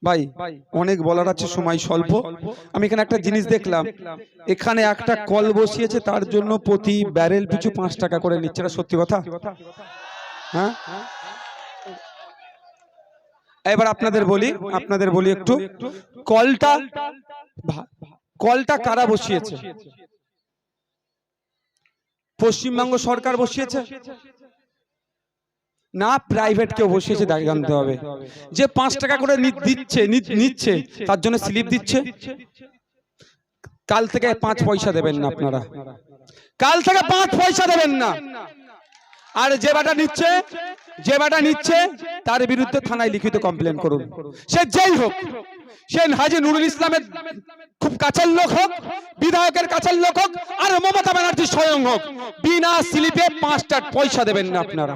ভাই অনেক বলার আছে, সময় স্বল্প। আমি এখানে একটা জিনিস দেখলাম, এখানে একটা কল বসিয়েছে, তার জন্য প্রতি ব্যারেল পিছু 5 টাকা করে নিচ্ছে। এটা সত্যি কথা? হ্যাঁ, এবার আপনাদের বলি একটু, কলটা কারা বসিয়েছে? পশ্চিমবঙ্গ সরকার বসিয়েছে না প্রাইভেট কেউ বসিয়েছে? জানতে হবে। যে 5 টাকা করে নিচ্ছে তার জন্য স্লিপ দিচ্ছে। কাল থেকে 5 পয়সা দেবেন না আপনারা, কাল থেকে 5 পয়সা দেবেন না। আর যে বাটা নিচ্ছে তার বিরুদ্ধে থানায় লিখিত কমপ্লেন করুন। সে যেই হোক, সে হাজী নুরুল ইসলামের খুব কাছের লোক হোক, বিধায়কের কাছের লোক হোক, আর মমতা ব্যানার্জি স্বয়ং হোক, বিনা স্লিপে 5 পয়সা দেবেন না আপনারা।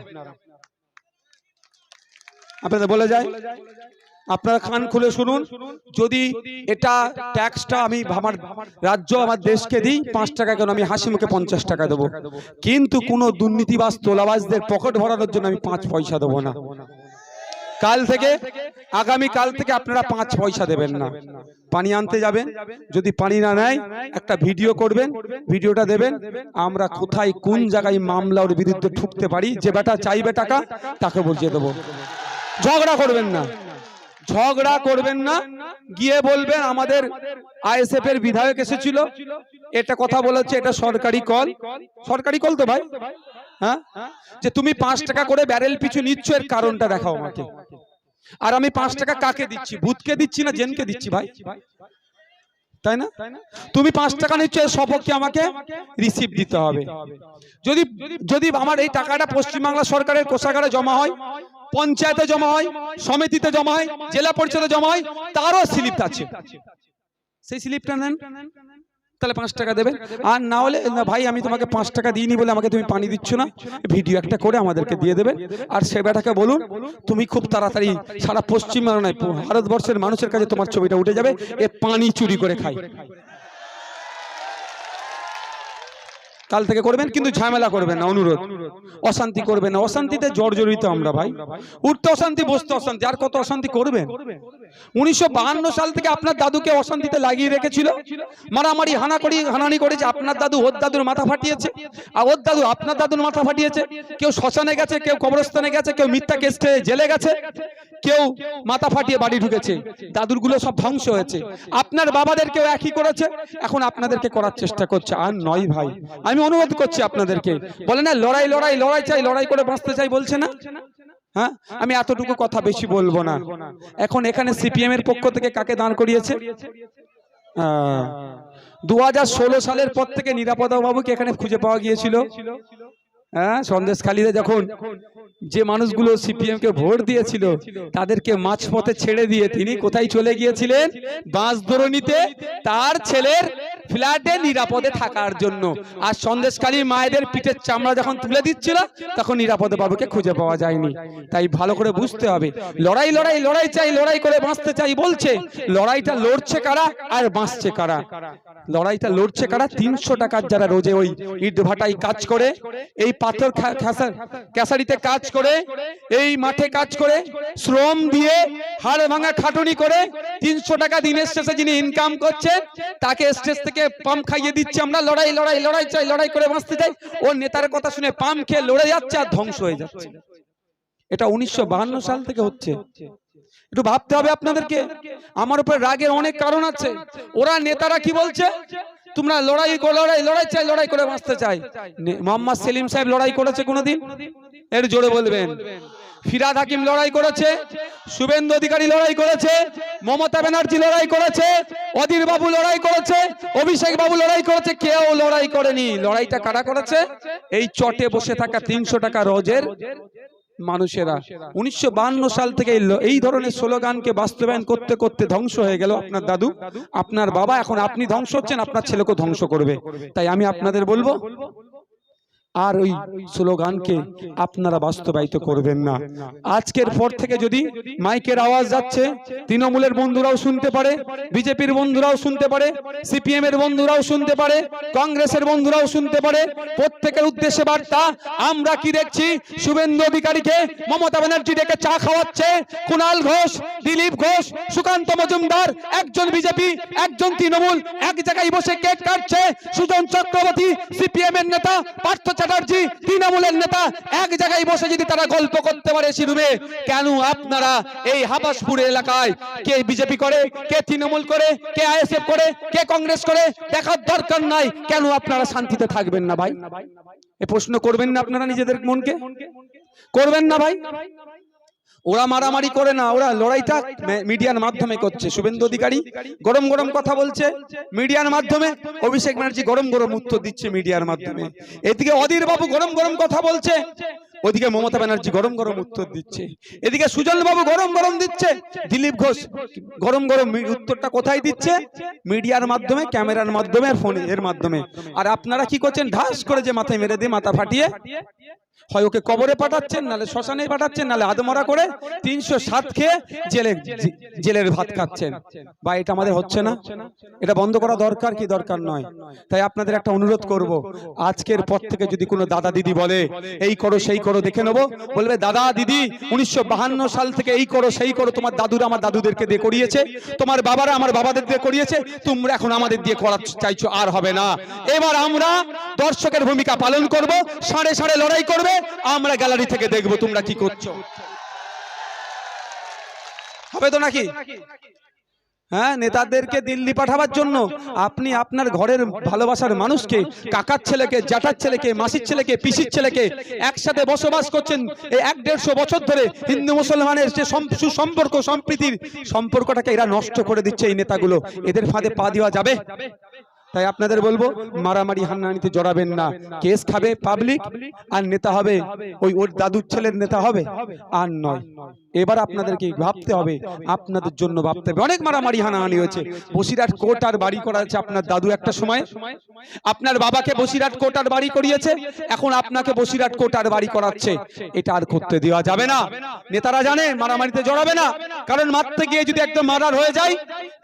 আপনাদের বলে যায়, আপনারা কান খুলে শুনুন। যদি এটা ট্যাক্সটা আমি আমার রাজ্য আমার দেশকে দিই 5 টাকা, কেন আমি হাসি মুখে 50 টাকা দেবো, কিন্তু কোনো দুর্নীতিবাজ তোলাবাজদের পকেট ভরানোর জন্য আমি 5 পয়সা দেবো না। আগামী কাল থেকে আপনারা 5 পয়সা দেবেন না। পানি আনতে যাবেন, যদি পানি না নেয় একটা ভিডিও করবেন, ভিডিওটা দেবেন, আমরা কোথায় কোন জায়গায় মামলা ওর বিরুদ্ধে ঠুকতে পারি, যে বেটা চাইবে টাকা তাকে বুঝিয়ে দেবো। ঝগড়া করবেন না, গিয়ে বলবেন আমাদের আইএসএফ এর বিধায়ক এসেছিল, এটা কথা বলেছে, এটা সরকারি কল তো ভাই, হ্যাঁ, যে তুমি 5 টাকা করে ব্যারেল পিছু নিচ্ছ, এর কারণটা দেখাও আমাকে। আর আমি 5 টাকা কাকে দিচ্ছি? ভূতকে দিচ্ছি না জেনকে দিচ্ছি ভাই, তাই না? তুমি 5 টাকা নিচ্ছ, এর সপক্ষে আমাকে রিসিপ্ট দিতে হবে। যদি আমার এই টাকাটা পশ্চিমবাংলা সরকারের কোষাগারে জমা হয়, পঞ্চায়েতে জমা হয়, সমিতিতে জমা হয়, জেলা পরিষদে জমা হয়, তারও স্লিপ আছে, সেই স্লিপটা নেন, তাহলে 5 টাকা দেবেন। আর না হলে না ভাই, আমি তোমাকে 5 টাকা দিইনি বলে আমাকে তুমি পানি দিচ্ছ না, ভিডিও একটা করে আমাদেরকে দিয়ে দেবেন। আর সে বেটাকে বলুন, তুমি খুব তাড়াতাড়ি সারা পশ্চিমবাংলা নয় ভারতবর্ষের মানুষের কাছে তোমার ছবিটা উঠে যাবে, এ পানি চুরি করে খায়। কাল থেকে করবেন, কিন্তু ঝামেলা করবেন না, অনুরোধ। অশান্তি করবেন না, অশান্তিতে জর্জরিত আমরা ভাই। উঠতে অশান্তি, বসতে অশান্তি, আর কত অশান্তি করবেন? 1952 সাল থেকে আপনার দাদুকে অশান্তিতে লাগিয়ে রেখেছিল, মারামারি হানানি করেছে। আপনার দাদু ওর দাদুর মাথা ফাটিয়েছে, আর ওর দাদু আপনার দাদুর মাথা ফাটিয়েছে। কেউ শ্মশানে গেছে, কেউ কবরস্থানে গেছে, কেউ মিথ্যা কেস খেয়ে জেলে গেছে, কেউ মাথা ফাটিয়ে বাড়ি ঢুকেছে। দাদুরগুলো সব ধ্বংস হয়েছে। আপনার বাবাদের কেউ একই করেছে, এখন আপনাদেরকে করার চেষ্টা করছে। আর নয় ভাই, আমি অনুরোধ করছি আপনাদেরকে, বলে না লড়াই চাই, লড়াই করে বাঁচতে চাই বলছে না, হ্যাঁ, আমি এতটুকু কথা বেশি বলবো না। এখন এখানে সিপিএম এর পক্ষ থেকে কাকে দাঁড় করিয়েছে? 2016 সালের পর থেকে নিরাপদা বাবুকে এখানে খুঁজে পাওয়া গিয়েছিল। হ্যাঁ, সন্দেশখালীতে যখন যে মানুষগুলো সিপিএম কে ভোট দিয়েছিল তাদেরকে মাঝপথে ছেড়ে দিয়ে তিনি কোথায় চলে গিয়েছিলেন? বাঁশদ্রোণীতে তার ছেলের ফ্ল্যাটে নিরাপদে থাকার জন্য। আর সন্দেশখালীর মায়েদের পিঠের চামড়া যখন তুলে দিচ্ছিল, তখন নিরাপদে বাবুকে খুঁজে পাওয়া যায়নি। তাই ভালো করে বুঝতে হবে, লড়াই চাই, লড়াই করে বাঁচতে চাই বলছে। লড়াইটা লড়ছে কারা আর বাঁচছে কারা? লড়াইটা লড়ছে কারা? 300 টাকার যারা রোজে ওই ইট ভাটায় কাজ করে, এই পাথর ক্যাসারিতে কাজ করে, এই মাঠে কাজ করে, শ্রম দিয়ে হাড় ভাঙা খাটুনি করে 300 টাকা দিনের শেষে যিনি ইনকাম করছে, তাকে স্টেজ থেকে পাম্প খাইয়ে দিচ্ছে আমরা লড়াই চাই, লড়াই করে বাঁচতে চাই। ওর নেতার কথা শুনে পাম্প খেয়ে লড়ে যাচ্ছে আর ধ্বংস হয়ে যাচ্ছে। এটা 1952 সাল থেকে হচ্ছে। একটু ভাবতে হবে আপনাদেরকে। আমার উপর রাগের অনেক কারণ আছে। ওরা নেতারা কি বলছে? তোমরা লড়াই চাই, লড়াই করে বাঁচতে চাই। মোহাম্মদ সেলিম সাহেব লড়াই করেছে কোনোদিন? এর জোরে বলবেন। ফিরহাদ হাকিম লড়াই করেছে, শুভেন্দু অধিকারী লড়াই করেছে, মমতা ব্যানার্জি লড়াই করেছে, অধীর বাবু লড়াই করেছে, অভিষেক বাবু লড়াই করেছে, কেউ লড়াই করেনি। লড়াইটা কারা করেছে? এই চটে বসে থাকা 300 টাকা রোজের মানুষেরা। 1952 সাল থেকে এই ধরনের স্লোগানকে বাস্তবায়ন করতে করতে ধ্বংস হয়ে গেল আপনার দাদু, আপনার বাবা। এখন আপনি ধ্বংস হচ্ছেন, আপনার ছেলেকে ধ্বংস করবে। তাই আমি আপনাদের বলবো, আর ওই স্লোগানকে আপনারা বাস্তবায়িত করবেন না। আজকের পর থেকে যদি মাইকের আওয়াজ যাচ্ছে, তৃণমূলের বন্ধুরাও শুনতে পারে, বিজেপির বন্ধুরাও শুনতে পারে, সিপিএম এর বন্ধুরাও শুনতে পারে, কংগ্রেসের বন্ধুরাও শুনতে পারে, প্রত্যেকের উদ্দেশ্যে বার্তা। আমরা কি দেখছি? শুভেন্দু অধিকারীকে মমতা ব্যানার্জি ডেকে চা খাওয়াচ্ছে, কুণাল ঘোষ, দিলীপ ঘোষ, সুকান্ত মজুমদার, একজন বিজেপি একজন তৃণমূল এক জায়গায় বসে কেক কাটছে। সুজন চক্রবর্তী সিপিএম এর নেতা, পার্থ চ্যাটার্জি তৃণমূলের নেতা এক জায়গায় বসে যদি তারা গল্প করতে পারে শিরুমে, কেন আপনারা এই হাবাসপুর এলাকায় কে বিজেপি করে, কে তৃণমূল করে, কে আইএসএফ করে, কে কংগ্রেস করে দেখার দরকার নাই, কেন আপনারা শান্তিতে থাকবেন না ভাই? এই প্রশ্ন করবেন না আপনারা নিজেদের মনকে? করবেন না ভাই? ওরা মারামারি করে না, ওরা লড়াইটা মিডিয়ার মাধ্যমে করছে। শুভেন্দু অধিকারী গরম গরম কথা বলছে মিডিয়ার মাধ্যমে, অভিষেক ব্যানার্জি গরম গরম উত্তর দিচ্ছে মিডিয়ার মাধ্যমে। এদিকে অধীর বাবু গরম গরম কথা বলছে, ওদিকে মমতা ব্যানার্জি গরম গরম উত্তর দিচ্ছে। এদিকে সুজন বাবু গরম গরম দিচ্ছে, দিলীপ ঘোষ গরম গরম উত্তরটা কোথায় দিচ্ছে? মিডিয়ার মাধ্যমে, ক্যামেরার মাধ্যমে, আর ফোনে এর মাধ্যমে। আর আপনারা কি করছেন? ঢাস করে যে মাথায় মেরে দিয়ে মাথা ফাটিয়ে হয় ওকে কবরে পাঠাচ্ছেন, নালে শ্মশানে পাঠাচ্ছেন, নালে আদমরা করে 307 খেয়ে জেলের ভাত খাচ্ছেন। বা এটা আমাদের হচ্ছে না? এটা বন্ধ করা দরকার কি দরকার নয়? তাই আপনাদের একটা অনুরোধ করব, আজকের পর থেকে যদি কোনো দাদা দিদি বলে এই করো সেই করো, দেখে নেবো, বলবে দাদা দিদি 1952 সাল থেকে এই করো সেই করো, তোমার দাদুরা আমার দাদুদেরকে দিয়ে করিয়েছে, তোমার বাবারা আমার বাবাদের দিয়ে করিয়েছে, তোমরা এখন আমাদের দিয়ে করা চাইছো, আর হবে না। এবার আমরা দর্শকের ভূমিকা পালন করব, সাড়ে সাড়ে লড়াই করবে, আমরা গ্যালারি থেকে দেখবো তোমরা কি করছো। হবে তো নাকি? হ্যাঁ, নেতাদেরকে দিল্লি পাঠাবার জন্য আপনি আপনার ঘরের ভালোবাসার মানুষকে, কাকার ছেলেকে, জ্যাঠার ছেলেকে, মাসির ছেলেকে, পিসির ছেলেকে একসাথে বসবাস করছেন এই 1-150 বছর ধরে, হিন্দু মুসলমানের যে সুসম্পর্ক সম্প্রীতির সম্পর্কটাকে এরা নষ্ট করে দিচ্ছে এই নেতাগুলো। এদের ফাঁদে পা দেওয়া যাবে? তাই আপনাদের বলবো, মারামারি হান্নাহানিতে জড়াবেন না। কেস খাবে পাবলিক, আর নেতা হবে ওই ওর দাদুর ছেলের নেতা হবে, আর নয়। এবার আপনাদেরকে ভাবতে হবে, আপনাদের জন্য ভাবতে হবে। অনেক মারামারি হানাহানি হয়েছে, বসিরহাট কোর্ট আর বাড়ি করা আছে আপনার দাদু একটা সময়, আপনার বাবাকে বসিরহাট কোর্ট আর বাড়ি করিয়েছে, এখন আপনাকে বসিরহাট কোর্ট আর বাড়ি করাচ্ছে। এটা আর করতে দেওয়া যাবে না। নেতারা জানে মারামারিতে জড়াবে না, কারণ মারতে গিয়ে যদি একদম মারার হয়ে যায়,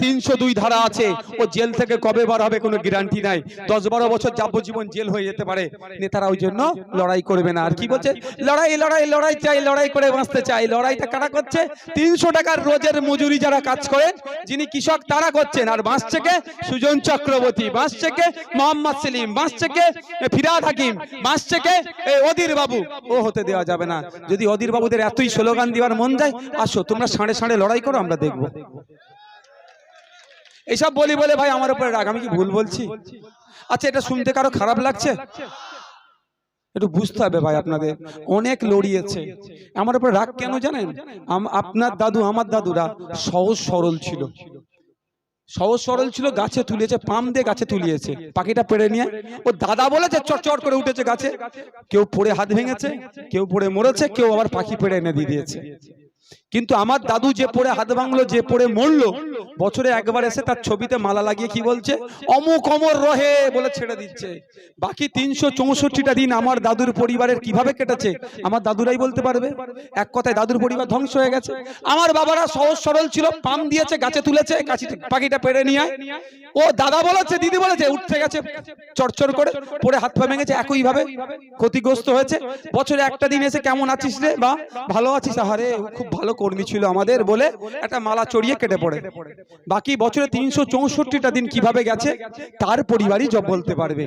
302 ধারা আছে, ও জেল থেকে কবে বার হবে কোনো গ্যারান্টি নাই, 10-12 বছর যাবজ্জীবন জেল হয়ে যেতে পারে। নেতারা ওই জন্য লড়াই করবে না। আর কি বলছে? লড়াই লড়াই লড়াই চাই, লড়াই করে বাঁচতে চাই। লড়াইটা কারা করছে? 300 টাকার রোজের মজুরি যারা কাজ করেন, যিনি কৃষক, তারা করছেন। আর বাঁচছে কে? সুজন চক্রবর্তী, বাঁচছে কে? মোহাম্মদ সেলিম, বাঁচছে কে? ফিরহাদ হাকিম, বাঁচছে কে? অধীর বাবু। ও হতে দেওয়া যাবে না। যদি অধীর বাবুদের এতই স্লোগান দেওয়ার মন যায়, আসো তোমরা সাড়ে সাড়ে লড়াই করো, আমরা দেখবো। এইসব বলি বলে ভাই আমার উপরে রাগ, আমি কি ভুল বলছি? আচ্ছা, এটা শুনতে কারো খারাপ লাগছে? একটু বুঝতে হবে ভাই, আপনাদের অনেক লড়িয়েছে। আমার উপরে রাগ কেন জানেন? আপনার দাদু, আমার দাদুরা সহজ সরল ছিল, সহজ সরল ছিল। গাছে তুলেছে, পাম দিয়ে গাছে তুলিয়েছে, পাখিটা পেড়ে নিয়ে ও দাদা বলেছে চট করে উঠেছে গাছে। কেউ পড়ে হাত ভেঙেছে, কেউ পড়ে মরেছে, কেউ আবার পাখি পেড়ে এনে দিয়ে দিয়েছে। কিন্তু আমার দাদু যে পড়ে হাত ভাঙলো, যে পড়ে মরলো, বছরে একবার এসে তার ছবিতে মালা লাগিয়ে কি বলছে? অমুক অমর রহে বলে ছেড়ে দিচ্ছে। বাকি 364টা দিন আমার দাদুর পরিবারের কিভাবে কেটেছে আমার দাদুরাই বলতে পারবে। এক কথায় দাদুর পরিবার ধ্বংস হয়ে গেছে। আমার বাবারা সহজ সরল ছিল, পাম দিয়েছে, গাছে তুলেছে, পাখিটা পেড়ে নিয়ে ও দাদা বলেছে, দিদি বলেছে, উঠতে গেছে চড়চড় করে, পড়ে হাত পা ভেঙেছে, একইভাবে ক্ষতিগ্রস্ত হয়েছে। বছরে একটা দিন এসে কেমন আছিস রে, বা ভালো আছিস, আরে খুব ভালো কর্মী ছিল আমাদের বলে একটা মালা চড়িয়ে কেটে পড়ে। বাকি বছরে 364টা দিন কিভাবে গেছে তার পরিবারই জব বলতে পারবে।